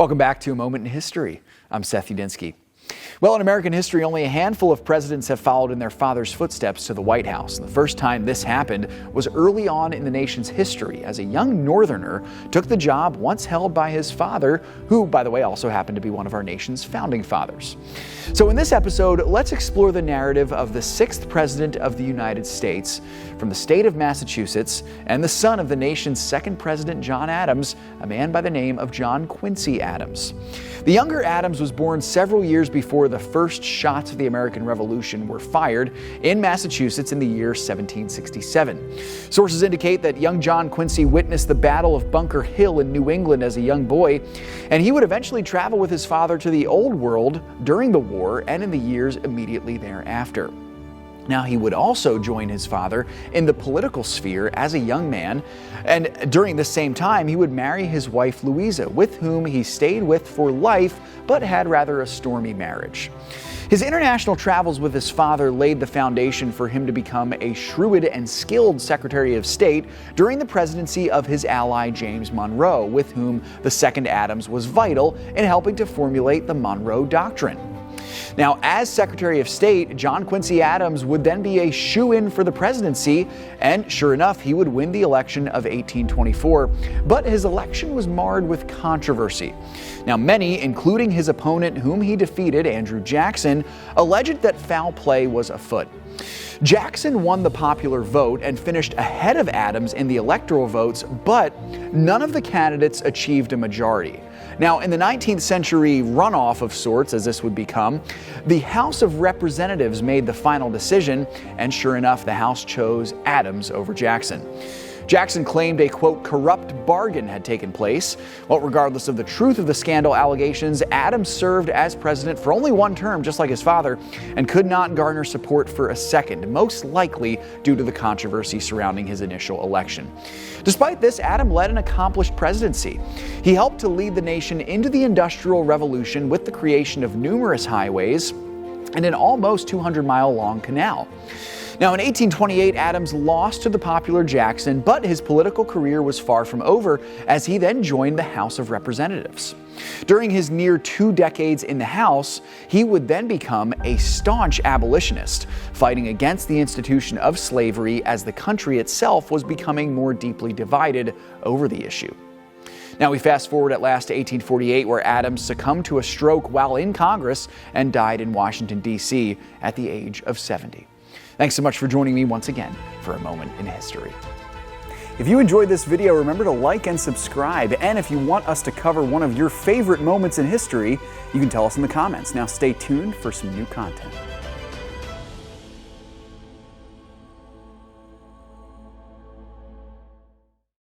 Welcome back to A Moment in History. I'm Seth Udinsky. Well, in American history, only a handful of presidents have followed in their father's footsteps to the White House. The first time this happened was early on in the nation's history, as a young Northerner took the job once held by his father, who, by the way, also happened to be one of our nation's founding fathers. So in this episode, let's explore the narrative of the sixth president of the United States from the state of Massachusetts and the son of the nation's second president, John Adams, a man by the name of John Quincy Adams. The younger Adams was born several years before the first shots of the American Revolution were fired in Massachusetts in the year 1767. Sources indicate that young John Quincy witnessed the Battle of Bunker Hill in New England as a young boy, and he would eventually travel with his father to the Old World during the war and in the years immediately thereafter. Now, he would also join his father in the political sphere as a young man, and during the same time, he would marry his wife Louisa, with whom he stayed with for life, but had rather a stormy marriage. His international travels with his father laid the foundation for him to become a shrewd and skilled Secretary of State during the presidency of his ally James Monroe, with whom the second Adams was vital in helping to formulate the Monroe Doctrine. Now, as Secretary of State, John Quincy Adams would then be a shoo-in for the presidency, and sure enough, he would win the election of 1824. But his election was marred with controversy. Now, many, including his opponent whom he defeated, Andrew Jackson, alleged that foul play was afoot. Jackson won the popular vote and finished ahead of Adams in the electoral votes, but none of the candidates achieved a majority. Now, in the 19th century runoff of sorts, as this would become, the House of Representatives made the final decision, and sure enough, the House chose Adams over Jackson. Jackson claimed a, quote, corrupt bargain had taken place. Well, regardless of the truth of the scandal allegations, Adams served as president for only one term, just like his father, and could not garner support for a second, most likely due to the controversy surrounding his initial election. Despite this, Adams led an accomplished presidency. He helped to lead the nation into the Industrial Revolution with the creation of numerous highways and an almost 200-mile-long canal. Now, in 1828, Adams lost to the popular Jackson, but his political career was far from over, as he then joined the House of Representatives. During his near 2 decades in the House, he would then become a staunch abolitionist, fighting against the institution of slavery as the country itself was becoming more deeply divided over the issue. Now we fast forward at last to 1848, where Adams succumbed to a stroke while in Congress and died in Washington, D.C. at the age of 70. Thanks so much for joining me once again for A Moment in History. If you enjoyed this video, remember to like and subscribe. And if you want us to cover one of your favorite moments in history, you can tell us in the comments. Now stay tuned for some new content.